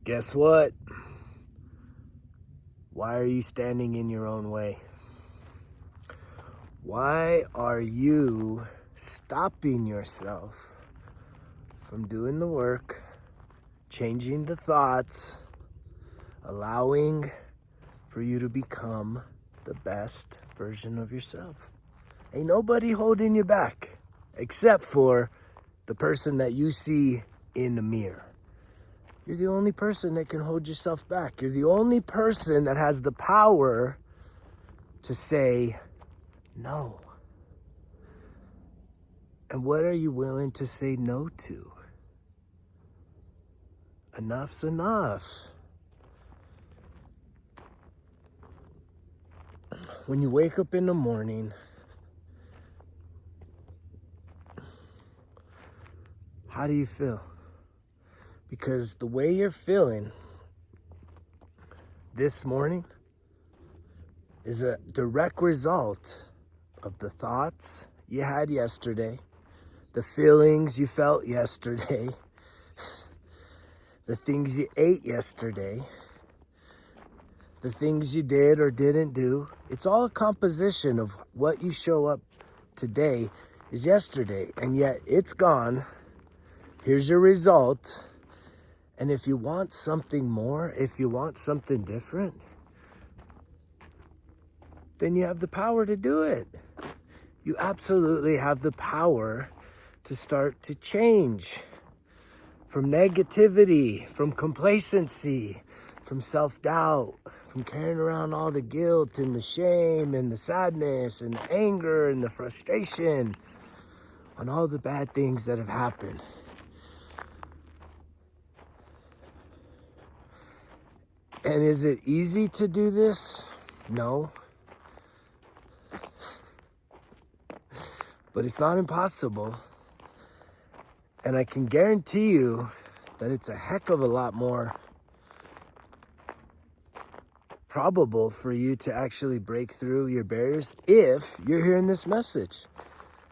Guess what? Why are you standing in your own way? Why are you stopping yourself from doing the work, changing the thoughts, allowing for you to become the best version of yourself? Ain't nobody holding you back except for the person that you see in the mirror. You're the only person that can hold yourself back. You're the only person that has the power to say no. And what are you willing to say no to? Enough's enough. When you wake up in the morning, how do you feel? Because the way you're feeling this morning is a direct result of the thoughts you had yesterday, the feelings you felt yesterday, the things you ate yesterday, the things you did or didn't do. It's all a composition of what you show up today is yesterday, and yet it's gone. Here's your result. And if you want something more, if you want something different, then you have the power to do it. You absolutely have the power to start to change from negativity, from complacency, from self-doubt, from carrying around all the guilt and the shame and the sadness and the anger and the frustration on all the bad things that have happened. And is it easy to do this? No. But it's not impossible. And I can guarantee you that it's a heck of a lot more probable for you to actually break through your barriers if you're hearing this message.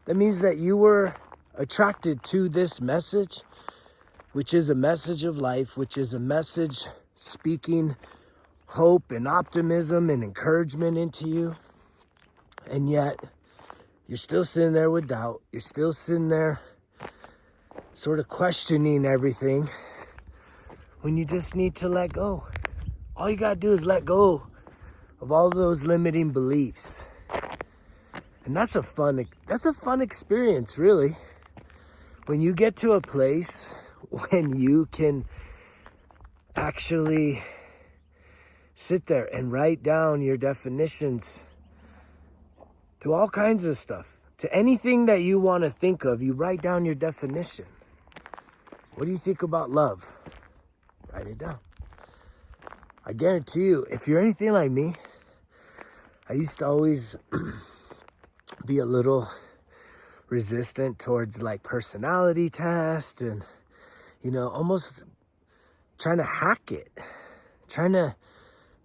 That means that you were attracted to this message, which is a message of life, which is a message speaking hope and optimism and encouragement into you. And yet, you're still sitting there with doubt. You're still sitting there sort of questioning everything when you just need to let go. All you gotta do is let go of all those limiting beliefs. And that's a fun experience, really. When you get to a place when you can actually sit there and write down your definitions to all kinds of stuff. To anything that you want to think of, you write down your definition. What do you think about love? Write it down. I guarantee you, if you're anything like me, I used to always be a little resistant towards like personality tests and, almost trying to hack it, trying to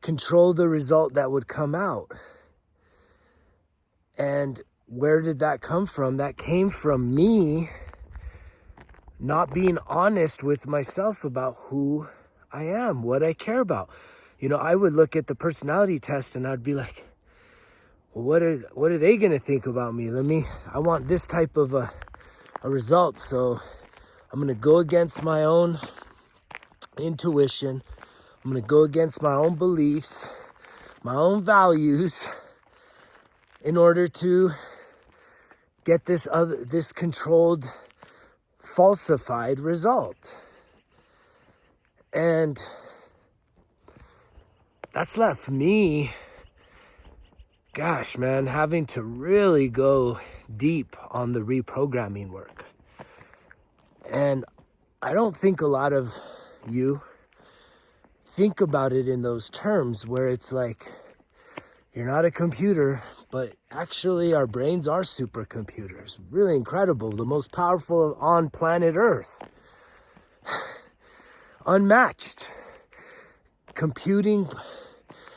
control the result that would come out. And where did that come from? That came from me not being honest with myself about who I am, what I care about. I would look at the personality test and I'd be like, well, what are they going to think about me? I want this type of a result. So I'm going to go against my own intuition. I'm going to go against my own beliefs, my own values in order to get this controlled, falsified result. And that's left me, gosh, man, having to really go deep on the reprogramming work. And I don't think a lot of you think about it in those terms where it's like, you're not a computer, but actually our brains are supercomputers. Really incredible. The most powerful on planet Earth. Unmatched computing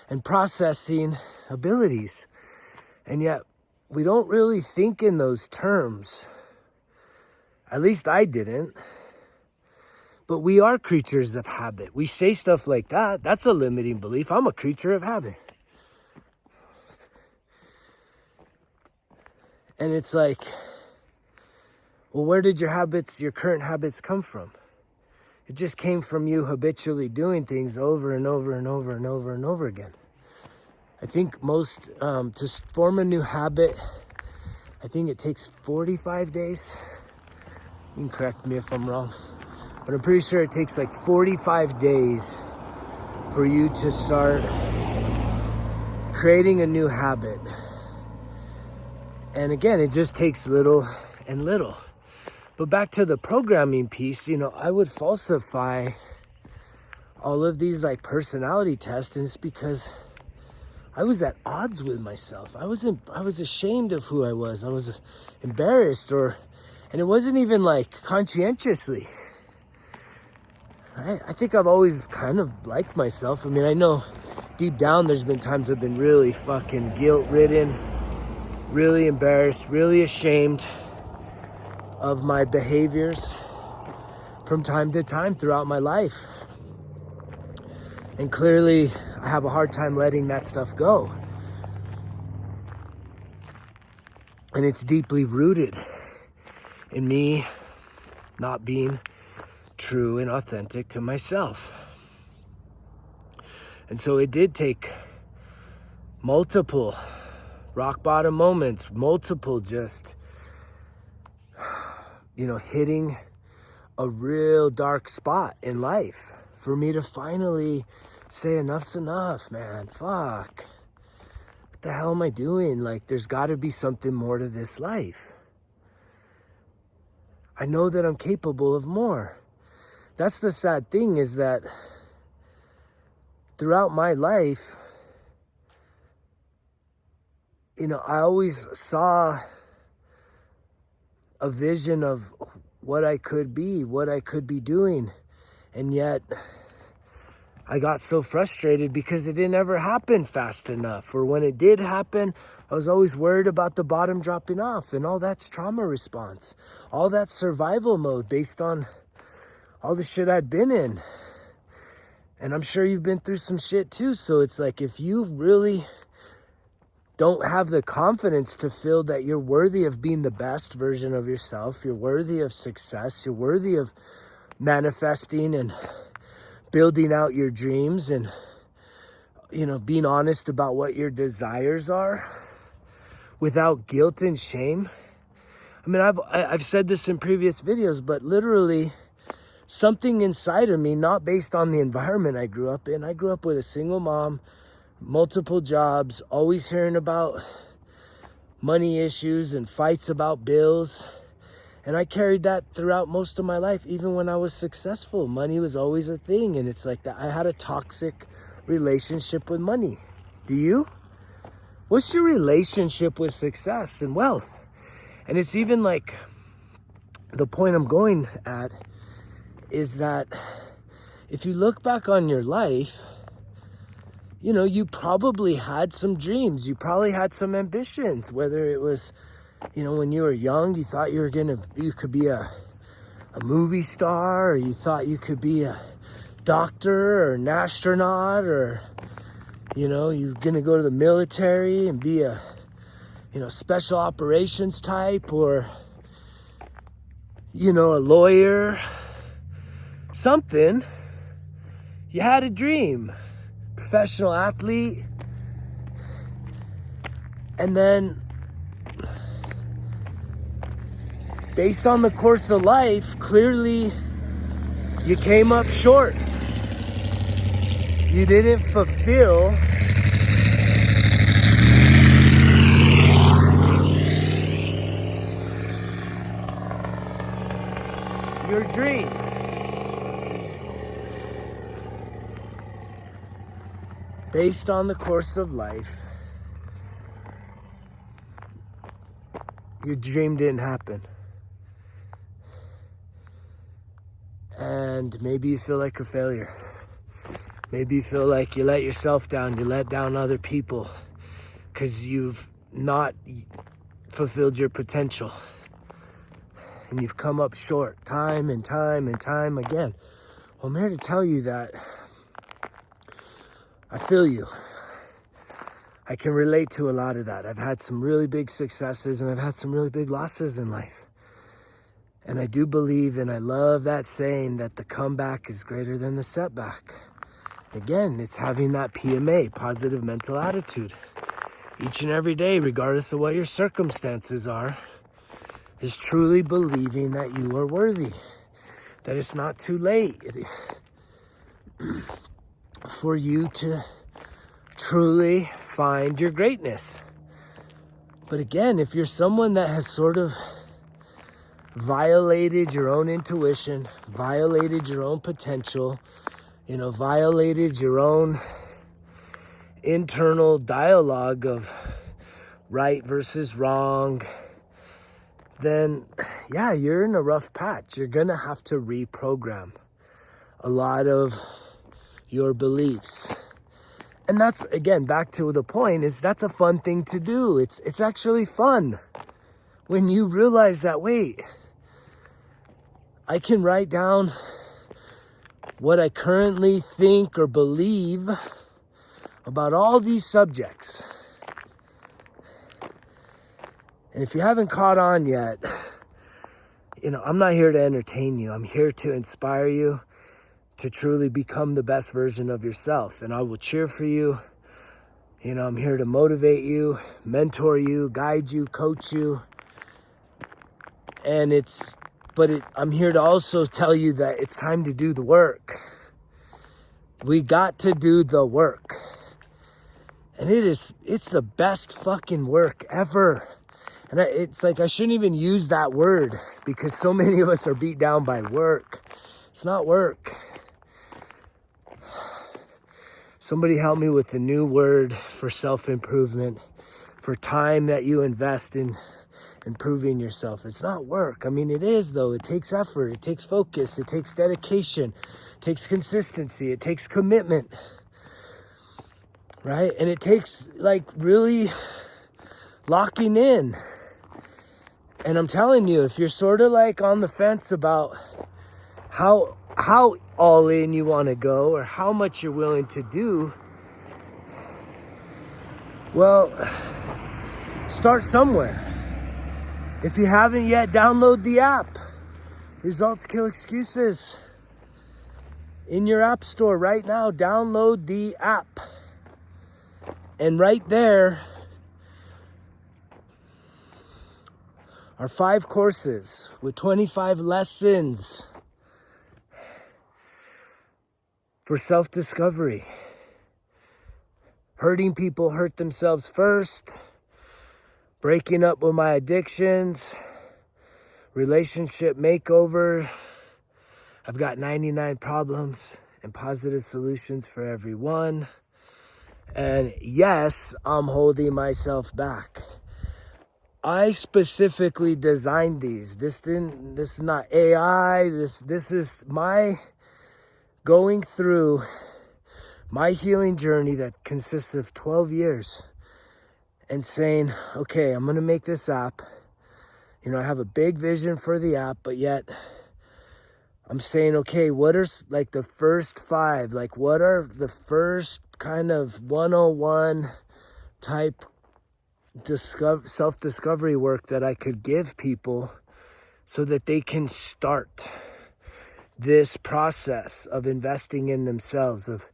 and processing abilities. And yet we don't really think in those terms. At least I didn't. But we are creatures of habit. We say stuff like that. That's a limiting belief. I'm a creature of habit. And it's like, well, where did your current habits come from? It just came from you habitually doing things over and over and over and over and over again. I think to form a new habit, I think it takes 45 days. You can correct me if I'm wrong. But I'm pretty sure it takes like 45 days for you to start creating a new habit. And again, it just takes little and little. But back to the programming piece, I would falsify all of these like personality tests, and it's because I was at odds with myself. I was ashamed of who I was. I was embarrassed, and it wasn't even like conscientiously. I think I've always kind of liked myself. I mean, I know deep down there's been times I've been really fucking guilt-ridden, really embarrassed, really ashamed of my behaviors from time to time throughout my life. And clearly, I have a hard time letting that stuff go. And it's deeply rooted in me not being true and authentic to myself. And so it did take multiple rock bottom moments, multiple just, hitting a real dark spot in life for me to finally say enough's enough, man. Fuck. What the hell am I doing? Like, there's got to be something more to this life. I know that I'm capable of more. That's the sad thing, is that throughout my life, I always saw a vision of what I could be, what I could be doing. And yet I got so frustrated because it didn't ever happen fast enough. Or when it did happen, I was always worried about the bottom dropping off. And all that's trauma response. All that's survival mode based on all the shit I'd been in. And I'm sure you've been through some shit too. So it's like, if you really don't have the confidence to feel that you're worthy of being the best version of yourself, you're worthy of success, you're worthy of manifesting and building out your dreams and, being honest about what your desires are without guilt and shame. I mean, I've said this in previous videos, but literally something inside of me, not based on the environment I grew up in. I grew up with a single mom, multiple jobs, always hearing about money issues and fights about bills. And I carried that throughout most of my life. Even when I was successful, money was always a thing. And it's like that. I had a toxic relationship with money. Do you? What's your relationship with success and wealth? And it's even like, the point I'm going at is that if you look back on your life, you probably had some dreams. You probably had some ambitions, whether it was, when you were young, you thought you could be a movie star, or you thought you could be a doctor or an astronaut, or, you're going to go to the military and be a, special operations type, or, a lawyer, something. You had a dream. Professional athlete. And then, based on the course of life, clearly you came up short. You didn't fulfill your dream. Based on the course of life, your dream didn't happen. And maybe you feel like a failure. Maybe you feel like you let yourself down, you let down other people because you've not fulfilled your potential. And you've come up short time and time and time again. Well, I'm here to tell you that I feel you. I can relate to a lot of that. I've had some really big successes and I've had some really big losses in life. And I do believe, and I love that saying, that the comeback is greater than the setback. Again, it's having that PMA, positive mental attitude. Each and every day, regardless of what your circumstances are, is truly believing that you are worthy, that it's not too late for you to truly find your greatness. But again, if you're someone that has sort of violated your own intuition, violated your own potential, violated your own internal dialogue of right versus wrong, then yeah, you're in a rough patch. You're gonna have to reprogram a lot of your beliefs. And that's, again, back to the point, is that's a fun thing to do. It's actually fun when you realize that, wait, I can write down what I currently think or believe about all these subjects. And if you haven't caught on yet, I'm not here to entertain you. I'm here to inspire you to truly become the best version of yourself. And I will cheer for you. I'm here to motivate you, mentor you, guide you, coach you. And I'm here to also tell you that it's time to do the work. We got to do the work. And it's the best fucking work ever. And it's like, I shouldn't even use that word because so many of us are beat down by work. It's not work. Somebody help me with a new word for self-improvement, for time that you invest in improving yourself. It's not work. I mean, it is, though. It takes effort. It takes focus. It takes dedication. It takes consistency. It takes commitment. Right? And it takes, really locking in. And I'm telling you, if you're sort of on the fence about how all in you want to go or how much you're willing to do, well, start somewhere. If you haven't yet, download the app. Results Kill Excuses. In your app store right now, download the app. And right there are 5 courses with 25 lessons for self-discovery. Hurting people hurt themselves first. Breaking up with my addictions. Relationship makeover. I've got 99 problems and positive solutions for every one. And yes, I'm holding myself back. I specifically designed these. This is not AI. This is my going through my healing journey that consists of 12 years and saying, okay, I'm going to make this app. I have a big vision for the app, but yet I'm saying, okay, what are the first 5? What are the first kind of 101 type self-discovery work that I could give people so that they can start this process of investing in themselves, of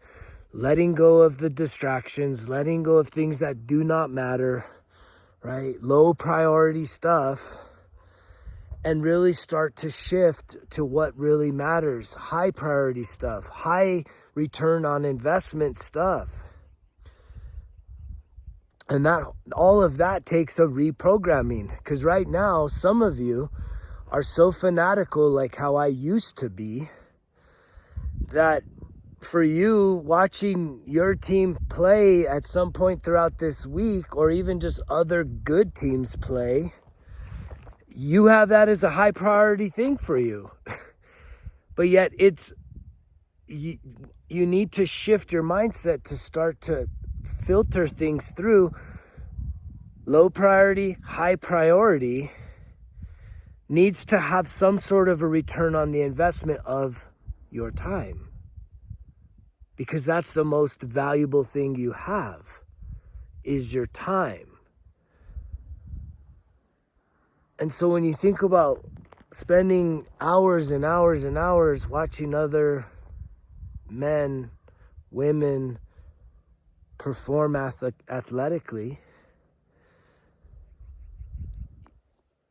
letting go of the distractions, letting go of things that do not matter, right? Low priority stuff, and really start to shift to what really matters. High priority stuff, high return on investment stuff. And that all of that takes a reprogramming. Because right now, some of you are so fanatical like how I used to be, that for you, watching your team play at some point throughout this week, or even just other good teams play, you have that as a high priority thing for you. But yet you need to shift your mindset to start to filter things through. Low priority, high priority needs to have some sort of a return on the investment of your time. Because that's the most valuable thing you have, is your time. And so when you think about spending hours and hours and hours watching other men, women perform athletically,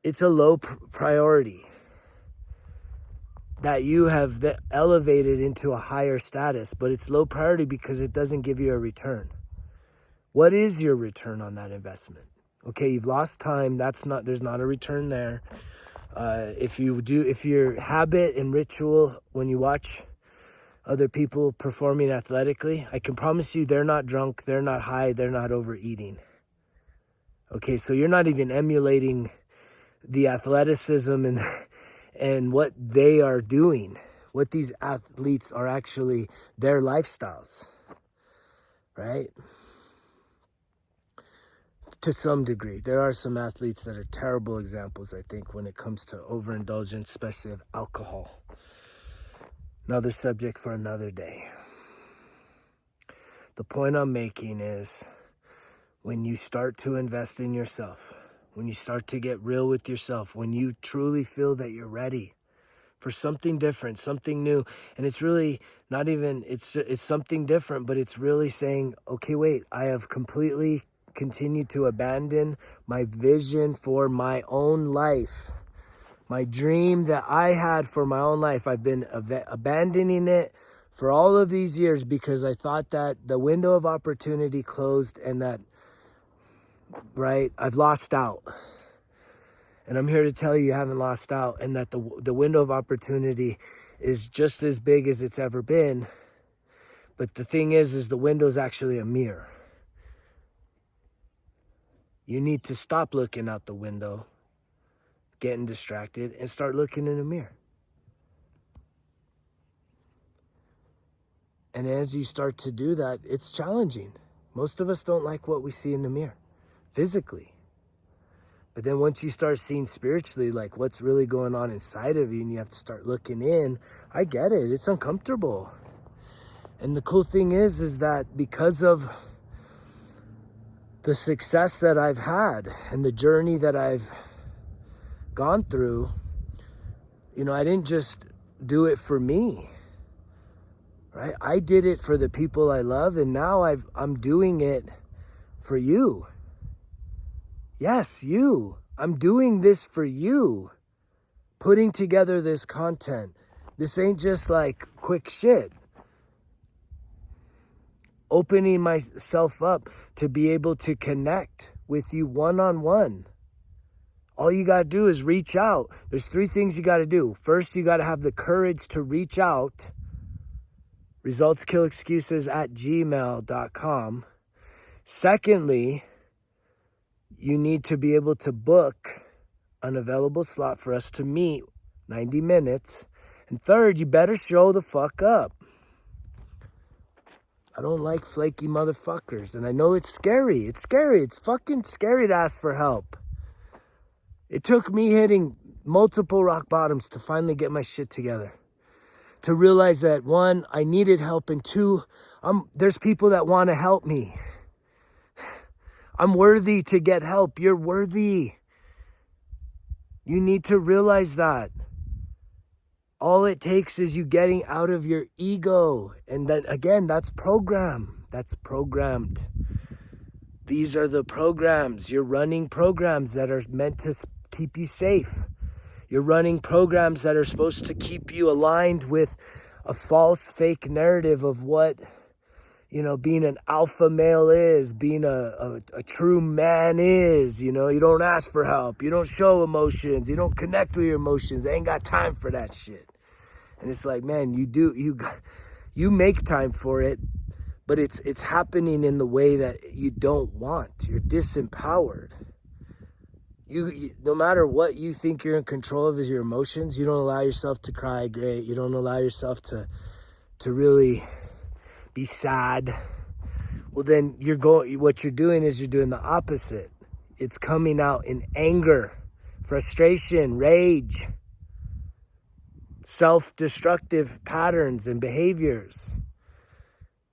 it's a low priority that you have elevated into a higher status, but it's low priority because it doesn't give you a return. What is your return on that investment? Okay, you've lost time. There's not a return there. If your habit and ritual when you watch other people performing athletically, I can promise you they're not drunk, they're not high, they're not overeating. Okay, so you're not even emulating the athleticism and what they are doing, what these athletes are actually, their lifestyles, right? To some degree. There are some athletes that are terrible examples, I think, when it comes to overindulgence, especially of alcohol. Another subject for another day. The point I'm making is when you start to invest in yourself, when you start to get real with yourself, when you truly feel that you're ready for something different, something new, and it's really not even, it's something different, but it's really saying, okay, wait, I have completely continued to abandon my vision for my own life. My dream that I had for my own life, I've been abandoning it for all of these years because I thought that the window of opportunity closed and that, right, I've lost out. And I'm here to tell you haven't lost out, and that the window of opportunity is just as big as it's ever been. But the thing is the window's actually a mirror. You need to stop looking out the window, getting distracted, and start looking in the mirror. And as you start to do that, it's challenging. Most of us don't like what we see in the mirror, physically. But then once you start seeing spiritually, like what's really going on inside of you, and you have to start looking in, I get it. It's uncomfortable. And the cool thing is that because of the success that I've had and the journey that I've gone through, I didn't just do it for me, right? I did it for the people I love, and now I'm doing it for you. Yes, you. I'm doing this for you. Putting together this content. This ain't just like quick shit. Opening myself up to be able to connect with you one-on-one. All you got to do is reach out. There's 3 things you got to do. First, you got to have the courage to reach out. resultskillexcuses@gmail.com. Secondly, you need to be able to book an available slot for us to meet, 90 minutes. And third, you better show the fuck up. I don't like flaky motherfuckers. And I know it's scary. It's scary. It's fucking scary to ask for help. It took me hitting multiple rock bottoms to finally get my shit together. To realize that 1, I needed help, and 2, there's people that want to help me. I'm worthy to get help. You're worthy. You need to realize that. All it takes is you getting out of your ego. And then again, that's program. That's programmed. These are the programs. You're running programs that are meant to keep you safe. You're running programs that are supposed to keep you aligned with a false, fake narrative of what, being an alpha male is, being a true man is. You don't ask for help. You don't show emotions. You don't connect with your emotions. I ain't got time for that shit. And it's like, man, you make time for it, but it's happening in the way that you don't want. You're disempowered. You no matter what you think you're in control of is your emotions. You don't allow yourself to cry great. You don't allow yourself to really be sad. Well, then what you're doing is you're doing the opposite. It's coming out in anger, frustration, rage. self-destructive patterns and behaviors.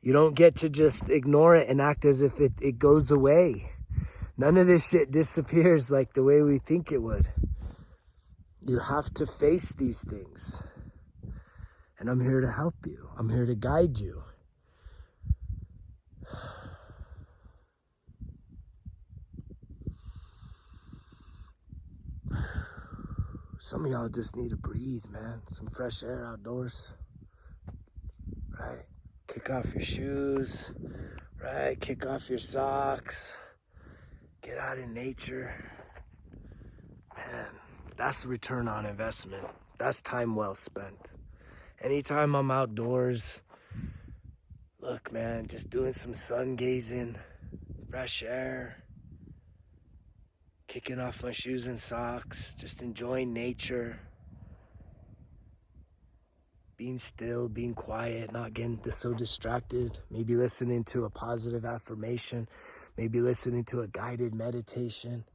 You don't get to just ignore it and act as if it goes away. None of this shit disappears like the way we think it would. You have to face these things. And I'm here to help you. I'm here to guide you. Some of y'all just need to breathe, man. Some fresh air outdoors. Right? Kick off your shoes. Right? Kick off your socks. Get out in nature. Man, that's return on investment. That's time well spent. Anytime I'm outdoors, look, man, just doing some sun gazing, fresh air, kicking off my shoes and socks, just enjoying nature, being still, being quiet, not getting so distracted, maybe listening to a positive affirmation, maybe listening to a guided meditation,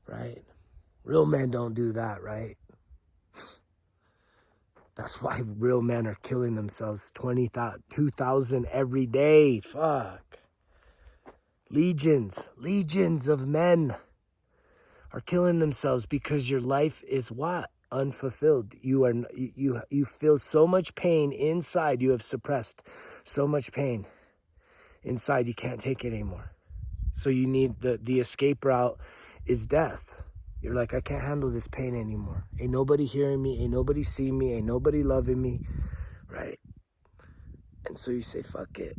right? Real men don't do that, right? That's why real men are killing themselves 2,000 every day. Fuck. Legions of men are killing themselves because your life is what? Unfulfilled. You feel so much pain inside. You have suppressed so much pain inside. You can't take it anymore. So you need the escape route is death. You're like, I can't handle this pain anymore. Ain't nobody hearing me. Ain't nobody seeing me. Ain't nobody loving me. Right? And so you say, fuck it.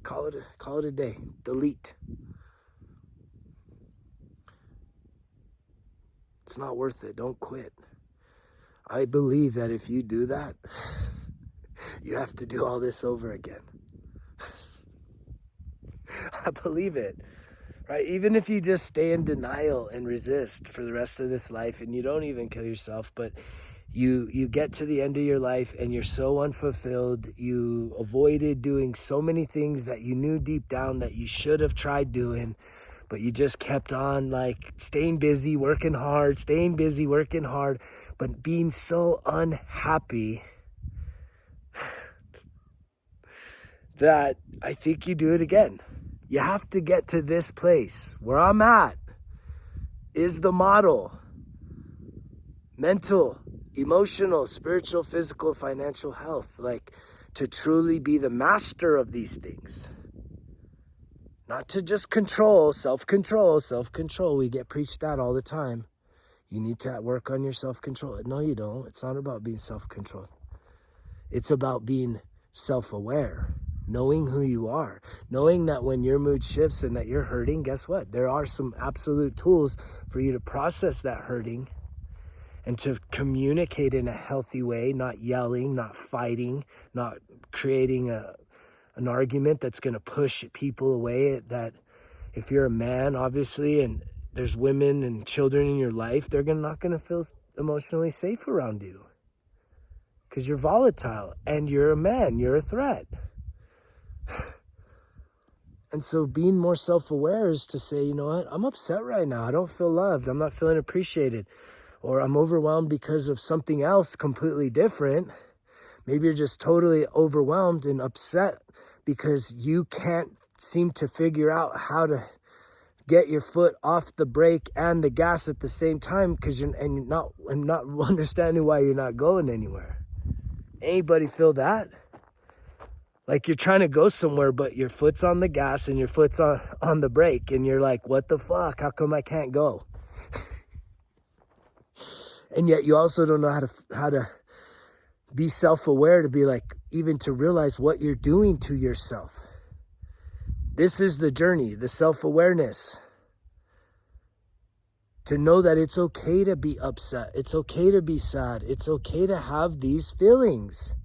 Call it a day. Delete. It's not worth it. Don't quit. I believe that if you do that, you have to do all this over again. I believe it. Right? Even if you just stay in denial and resist for the rest of this life and you don't even kill yourself, but you get to the end of your life and you're so unfulfilled, you avoided doing so many things that you knew deep down that you should have tried doing, but you just kept on like staying busy, working hard, but being so unhappy that I think you do it again. You have to get to this place. Where I'm at is the model. Mental, emotional, spiritual, physical, financial health. Like to truly be the master of these things. Not to just control, self-control. We get preached that all the time. You need to work on your self-control. No, you don't. It's not about being self-controlled. It's about being self-aware. Knowing who you are, knowing that when your mood shifts and that you're hurting, guess what? There are some absolute tools for you to process that hurting and to communicate in a healthy way, not yelling, not fighting, not creating an argument that's going to push people away. That if you're a man, obviously, and there's women and children in your life, they're not going to feel emotionally safe around you because you're volatile and you're a man, you're a threat. And so being more self-aware is to say, you know what, I'm upset right now. I don't feel loved. I'm not feeling appreciated. Or I'm overwhelmed because of something else completely different. Maybe you're just totally overwhelmed and upset because you can't seem to figure out how to get your foot off the brake and the gas at the same time because you're not understanding why you're not going anywhere. Anybody feel that? Like you're trying to go somewhere, but your foot's on the gas and your foot's on the brake. And you're like, what the fuck? How come I can't go? And yet you also don't know how to be self-aware, to be like, even to realize what you're doing to yourself. This is the journey, the self-awareness. To know that it's okay to be upset. It's okay to be sad. It's okay to have these feelings.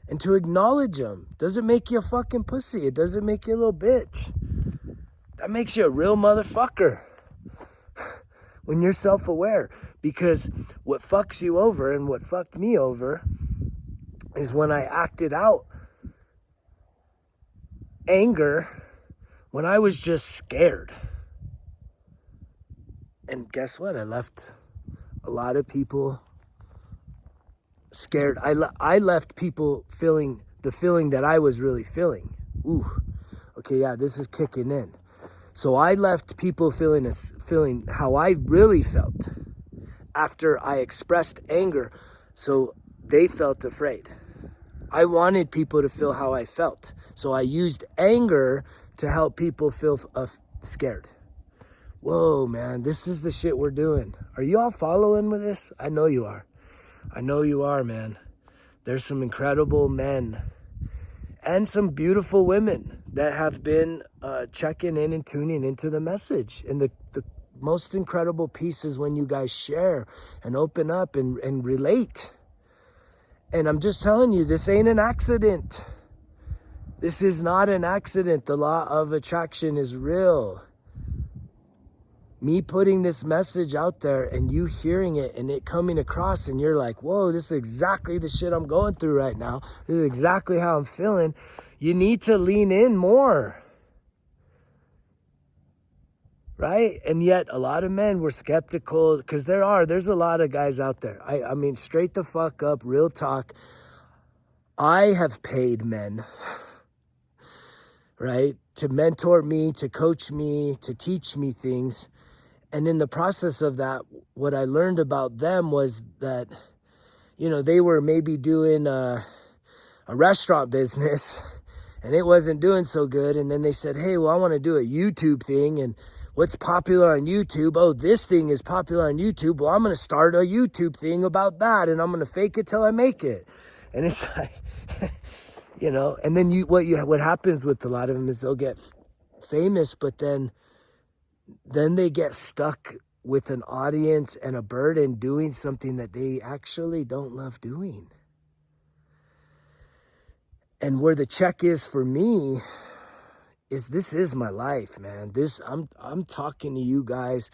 And to acknowledge them. Doesn't make you a fucking pussy. It doesn't make you a little bitch. That makes you a real motherfucker. When you're self-aware. Because what fucks you over and what fucked me over is when I acted out anger when I was just scared. And guess what? I left a lot of people scared. I left people feeling the feeling that I was really feeling. Ooh, okay, yeah, this is kicking in. So I left people feeling how I really felt after I expressed anger, so they felt afraid. I wanted people to feel how I felt, so I used anger to help people feel scared. Whoa, man, this is the shit we're doing. Are you all following with this? I know you are. I know you are, man. There's some incredible men and some beautiful women that have been checking in and tuning into the message. And the most incredible piece is when you guys share and open up and relate. And I'm just telling you, this ain't an accident. This is not an accident. The law of attraction is real. Me putting this message out there and you hearing it and it coming across and you're like, whoa, this is exactly the shit I'm going through right now. This is exactly how I'm feeling. You need to lean in more. Right? And yet a lot of men were skeptical because there's a lot of guys out there. I mean, straight the fuck up, real talk. I have paid men, right, to mentor me, to coach me, to teach me things. And in the process of that, what I learned about them was that, you know, they were maybe doing a restaurant business and it wasn't doing so good. And then they said, hey, well, I want to do a YouTube thing. And what's popular on YouTube? Oh, this thing is popular on YouTube. Well, I'm going to start a YouTube thing about that. And I'm going to fake it till I make it. And it's like, you know, and then what happens with a lot of them is they'll get famous, but then they get stuck with an audience and a burden doing something that they actually don't love doing. And where the check is for me is this is my life, man. I'm talking to you guys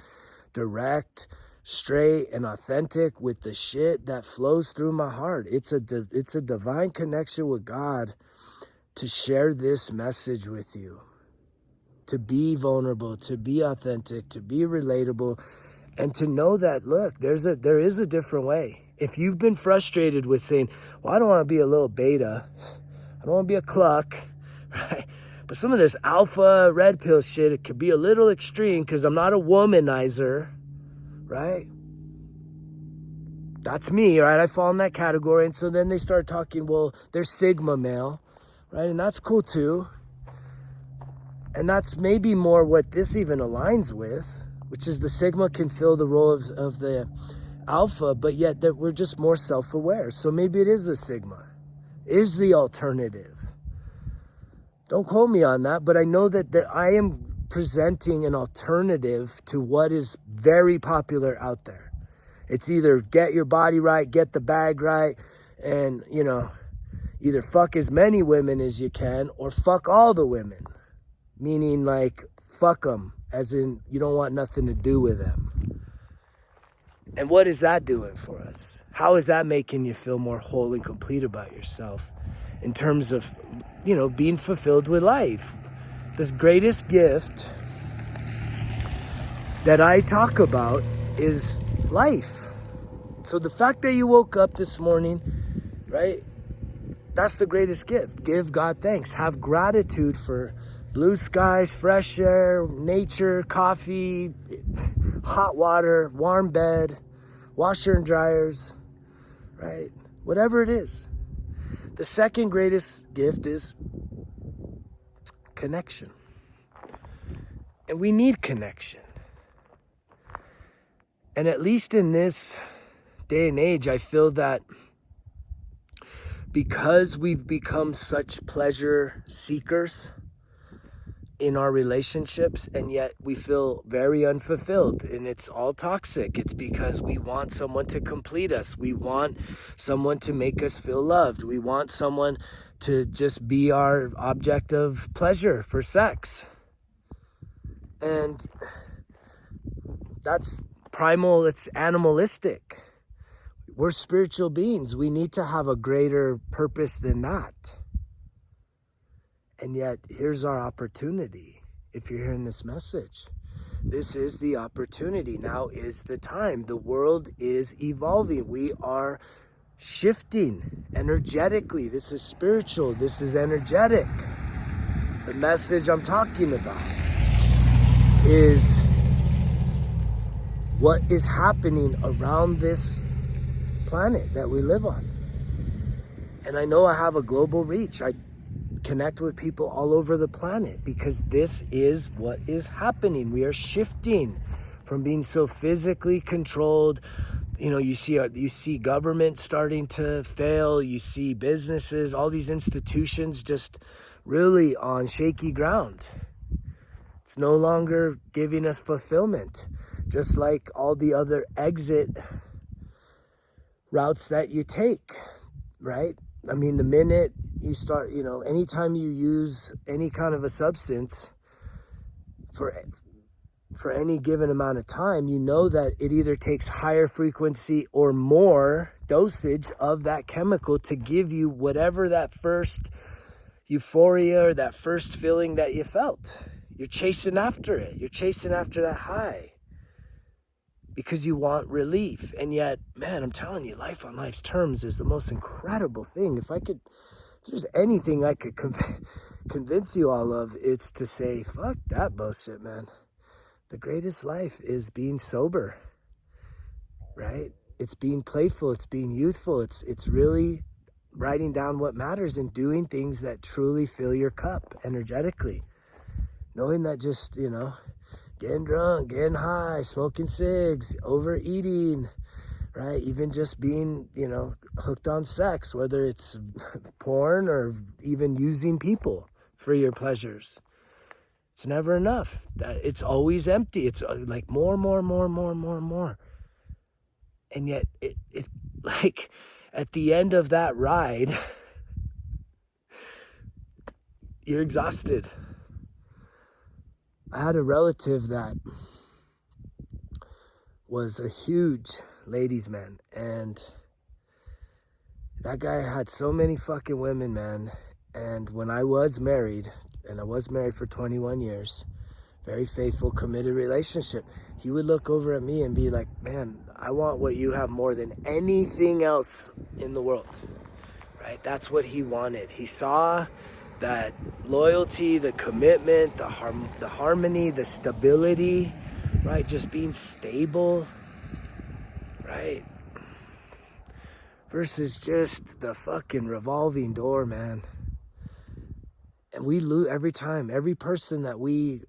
direct, straight, and authentic with the shit that flows through my heart. It's a divine connection with God to share this message with you. To be vulnerable, to be authentic, to be relatable, and to know that, look, there is a different way. If you've been frustrated with saying, well, I don't want to be a little beta, I don't want to be a cluck, right? But some of this alpha red pill shit, it could be a little extreme because I'm not a womanizer, right? That's me, right? I fall in that category. And so then they start talking, well, they're Sigma male, right? And that's cool too. And that's maybe more what this even aligns with, which is the Sigma can fill the role of the Alpha, but yet that we're just more self-aware. So maybe it is the Sigma, is the alternative. Don't quote me on that, but I know that I am presenting an alternative to what is very popular out there. It's either get your body right, get the bag right, and, you know, either fuck as many women as you can or fuck all the women. Meaning like, fuck them, as in you don't want nothing to do with them. And what is that doing for us? How is that making you feel more whole and complete about yourself in terms of, you know, being fulfilled with life? The greatest gift that I talk about is life. So the fact that you woke up this morning, right? That's the greatest gift. Give God thanks. Have gratitude for blue skies, fresh air, nature, coffee, hot water, warm bed, washer and dryers, right? Whatever it is. The second greatest gift is connection. And we need connection. And at least in this day and age, I feel that because we've become such pleasure seekers in our relationships, and yet we feel very unfulfilled, and it's all toxic. It's because we want someone to complete us. We want someone to make us feel loved. We want someone to just be our object of pleasure for sex. And that's primal, it's animalistic. We're spiritual beings. We need to have a greater purpose than that. And yet, here's our opportunity. If you're hearing this message, this is the opportunity. Now is the time. The world is evolving. We are shifting energetically. This is spiritual. This is energetic. The message I'm talking about is what is happening around this planet that we live on. And I know I have a global reach. I connect with people all over the planet because this is what is happening. We are shifting from being so physically controlled. You know, you see government starting to fail. You see businesses, all these institutions just really on shaky ground. It's no longer giving us fulfillment, just like all the other exit routes that you take, right? I mean, the minute you start, you know, anytime you use any kind of a substance for any given amount of time, you know that it either takes higher frequency or more dosage of that chemical to give you whatever that first euphoria or that first feeling that you felt. You're chasing after it. You're chasing after that high because you want relief. And yet, man, I'm telling you, life on life's terms is the most incredible thing. If there's anything I could convince you all of, it's to say, fuck that bullshit, man. The greatest life is being sober, right? It's being playful. It's being youthful. It's really writing down what matters and doing things that truly fill your cup energetically. Knowing that just, you know, getting drunk, getting high, smoking cigs, overeating, right? Even just being, you know, hooked on sex, whether it's porn or even using people for your pleasures. It's never enough. It's always empty. It's like more. And yet it like at the end of that ride, you're exhausted. I had a relative that was a huge ladies' man, and that guy had so many fucking women, man. And when I was married, and I was married for 21 years, very faithful, committed relationship, he would look over at me and be like, man, I want what you have more than anything else in the world, right? That's what he wanted. He saw that loyalty, the commitment, the harmony, the stability, right? Just being stable, right? Versus just the fucking revolving door, man. And we lose every time. Every person that we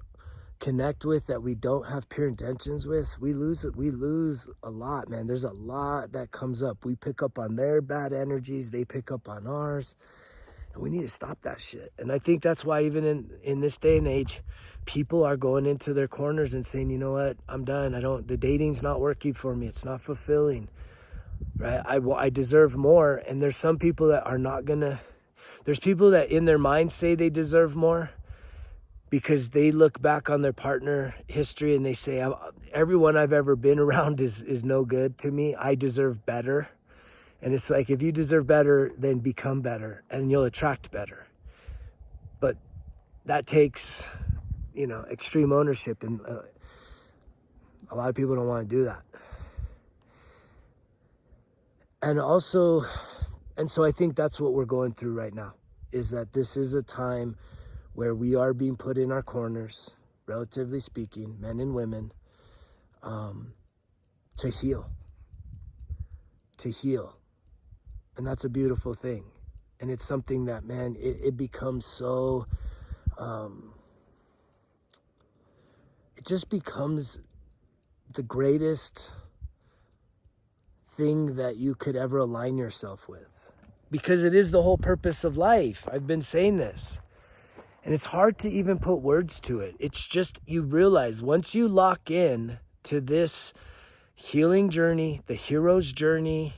connect with that we don't have pure intentions with, we lose it. We lose a lot, man. There's a lot that comes up. We pick up on their bad energies. They pick up on ours. And we need to stop that shit. And I think that's why even in this day and age, people are going into their corners and saying, you know what, I'm done. The dating's not working for me. It's not fulfilling, right? I deserve more. And there's some people that are not gonna, there's people that in their mind say they deserve more because they look back on their partner history and they say, everyone I've ever been around is no good to me. I deserve better. And it's like, if you deserve better, then become better and you'll attract better. But that takes, you know, extreme ownership. And a lot of people don't want to do that. And so I think that's what we're going through right now, is that this is a time where we are being put in our corners, relatively speaking, men and women, to heal. And that's a beautiful thing. And it's something that, man, it becomes so, it just becomes the greatest thing that you could ever align yourself with. Because it is the whole purpose of life. I've been saying this. And it's hard to even put words to it. It's just, you realize once you lock in to this healing journey, the hero's journey,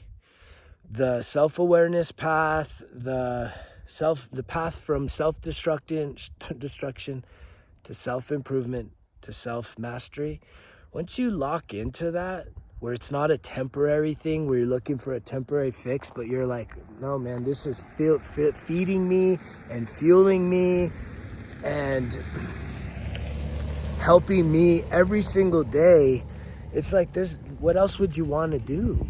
the self-awareness path, the path from self-destruction to self-improvement to self-mastery. Once you lock into that, where it's not a temporary thing where you're looking for a temporary fix, but you're like, no, man, this is feeding me and fueling me and helping me every single day. It's like, what else would you want to do?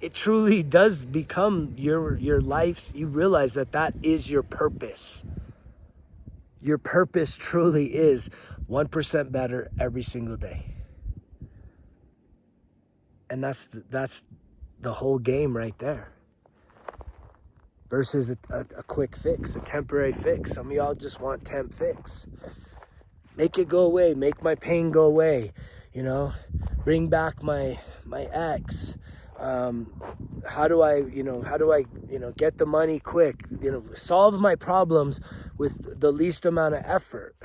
it truly does become your life's, you realize that is your purpose. Your purpose truly is 1% better every single day. And that's the whole game right there. Versus a quick fix, a temporary fix. Some of y'all just want temp fix. Make it go away, make my pain go away, bring back my ex. How do I get the money quick, solve my problems with the least amount of effort.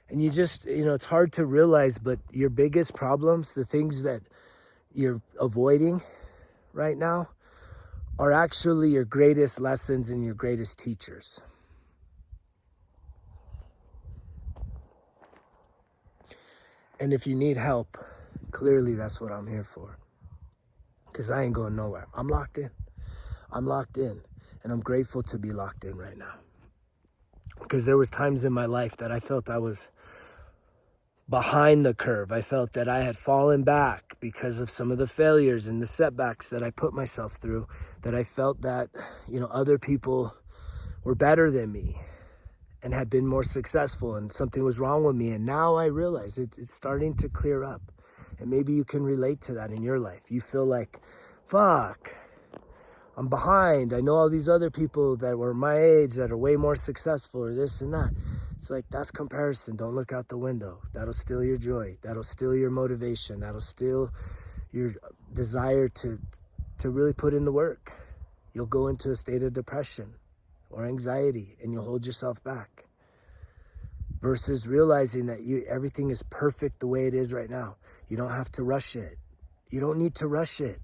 And you just, it's hard to realize, but your biggest problems, the things that you're avoiding right now, are actually your greatest lessons and your greatest teachers. And if you need help, clearly that's what I'm here for. Because I ain't going nowhere. I'm locked in. And I'm grateful to be locked in right now. Because there was times in my life that I felt I was behind the curve. I felt that I had fallen back because of some of the failures and the setbacks that I put myself through, that I felt that, other people were better than me and had been more successful, and something was wrong with me. And now I realize it's starting to clear up. And maybe you can relate to that in your life. You feel like, fuck, I'm behind. I know all these other people that were my age that are way more successful, or this and that. It's like, that's comparison. Don't look out the window. That'll steal your joy. That'll steal your motivation. That'll steal your desire to really put in the work. You'll go into a state of depression or anxiety, and you'll hold yourself back. Versus realizing that everything is perfect the way it is right now. You don't have to rush it. You don't need to rush it.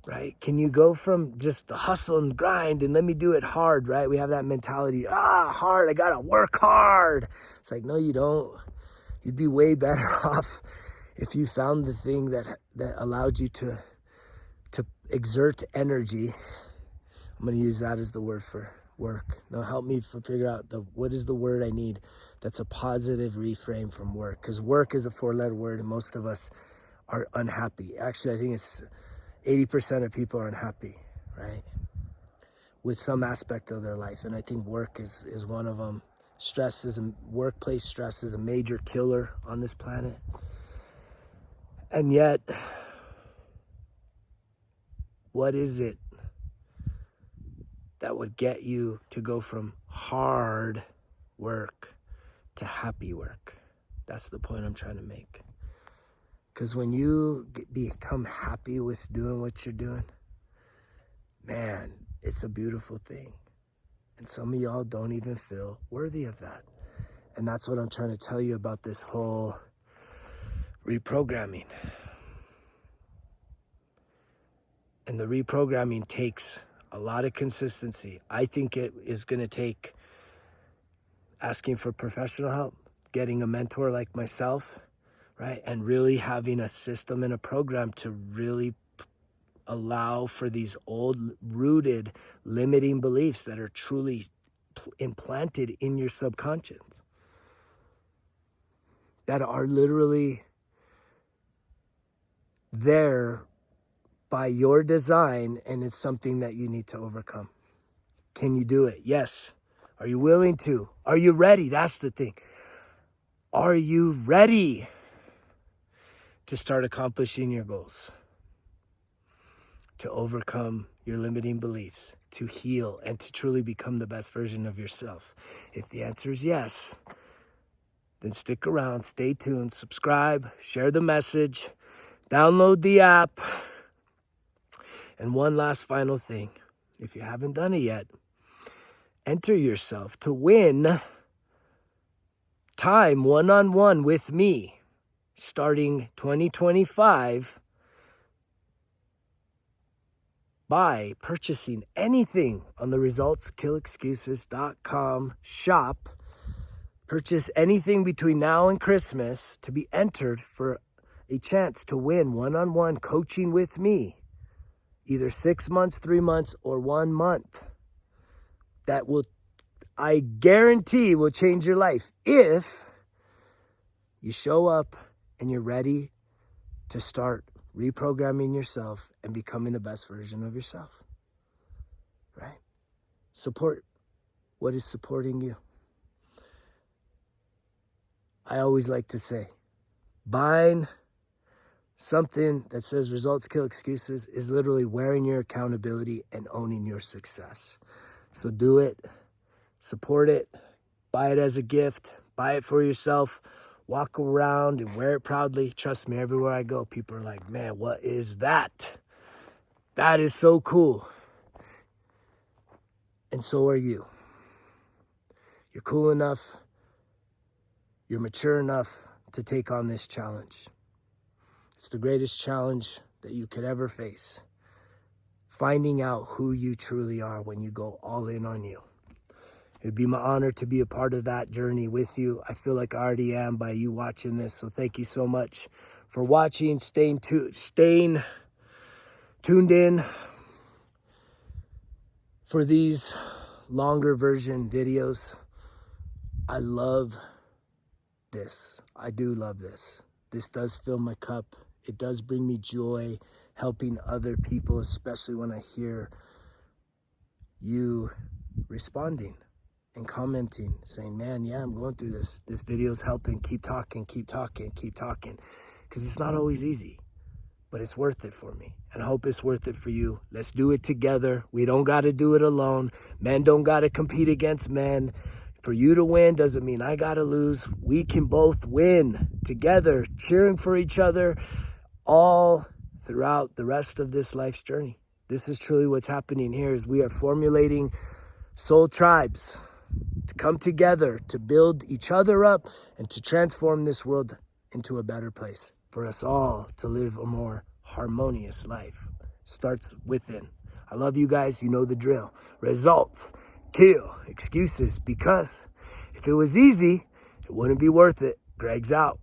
Right? Can you go from just the hustle and grind and let me do it hard, right? We have that mentality, hard, I gotta work hard. It's like, no, you don't. You'd be way better off if you found the thing that allowed you to exert energy. I'm gonna use that as the word for work. Now help me figure out what is the word I need that's a positive reframe from work. Because work is a 4-letter word, and most of us are unhappy. Actually, I think it's 80% of people are unhappy, right? With some aspect of their life. And I think work is one of them. Workplace stress is a major killer on this planet. And yet, what is it that would get you to go from hard work to happy work? That's the point I'm trying to make. Because when you become happy with doing what you're doing, man, it's a beautiful thing. And some of y'all don't even feel worthy of that. And that's what I'm trying to tell you about this whole reprogramming. And the reprogramming takes a lot of consistency. I think it is going to take asking for professional help, getting a mentor like myself, right? And really having a system and a program to really allow for these old rooted limiting beliefs that are truly implanted in your subconscious, that are literally there by your design, and it's something that you need to overcome. Can you do it? Yes. Are you willing to? Are you ready? That's the thing. Are you ready to start accomplishing your goals, to overcome your limiting beliefs, to heal, and to truly become the best version of yourself? If the answer is yes, then stick around, stay tuned, subscribe, share the message, download the app. And one last final thing, if you haven't done it yet, enter yourself to win time one-on-one with me starting 2025 by purchasing anything on the resultskillexcuses.com shop. Purchase anything between now and Christmas to be entered for a chance to win one-on-one coaching with me, either 6 months, 3 months, or 1 month. That will, I guarantee, will change your life if you show up and you're ready to start reprogramming yourself and becoming the best version of yourself, right? Support what is supporting you. I always like to say, buying something that says results kill excuses is literally wearing your accountability and owning your success. So do it, support it, buy it as a gift, buy it for yourself, walk around and wear it proudly. Trust me, everywhere I go, people are like, man, what is that? That is so cool. And so are you. You're cool enough, you're mature enough to take on this challenge. It's the greatest challenge that you could ever face. Finding out who you truly are when you go all in on you. It'd be my honor to be a part of that journey with you. I feel like I already am by you watching this. So thank you so much for watching, staying tuned in for these longer version videos. I love this. I do love this. This does fill my cup. It does bring me joy helping other people, especially when I hear you responding and commenting, saying, man, yeah, I'm going through this. This video is helping. Keep talking, keep talking, keep talking. Because it's not always easy, but it's worth it for me. And I hope it's worth it for you. Let's do it together. We don't got to do it alone. Men don't got to compete against men. For you to win doesn't mean I got to lose. We can both win together, cheering for each other all throughout the rest of this life's journey. This is truly what's happening here is we are formulating soul tribes to come together, to build each other up, and to transform this world into a better place for us all to live a more harmonious life. Starts within. I love you guys. You know the drill. Results kill excuses, because if it was easy, it wouldn't be worth it. Greg's out.